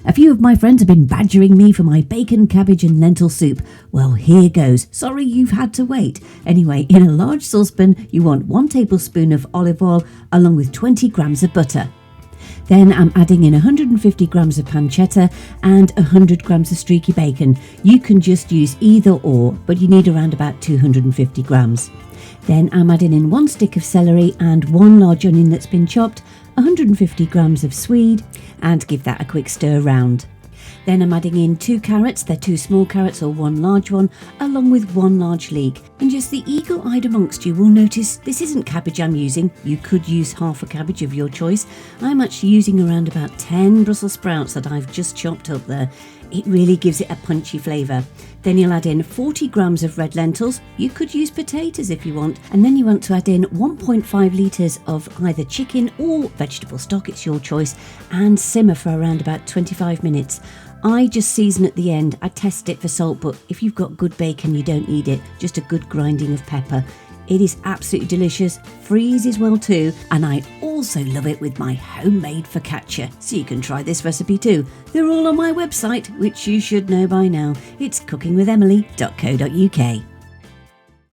A few of my friends have been badgering me for my bacon, cabbage and lentil soup. Well, here goes. Sorry you've had to wait. Anyway, in a large saucepan, you want 1 tablespoon of olive oil along with 20 grams of butter. Then I'm adding in 150 grams of pancetta and 100 grams of streaky bacon. You can just use either or, but you need around about 250 grams. Then I'm adding in 1 stick of celery and 1 large onion that's been chopped, 150 grams of swede, and give that a quick stir round. Then I'm adding in 2 carrots, they're 2 small carrots or 1 large one, along with 1 large leek. And just the eagle-eyed amongst you will notice this isn't cabbage I'm using. You could use half a cabbage of your choice. I'm actually using around about 10 Brussels sprouts that I've just chopped up there. It really gives it a punchy flavour. Then you'll add in 40 grams of red lentils. You could use potatoes if you want. And then you want to add in 1.5 litres of either chicken or vegetable stock, it's your choice, and simmer for around about 25 minutes. I just season at the end. I test it for salt, but if you've got good bacon, you don't need it. Just a good grinding of pepper. It is absolutely delicious, freezes well too, and I also love it with my homemade focaccia, so you can try this recipe too. They're all on my website, which you should know by now. It's cookingwithemily.co.uk.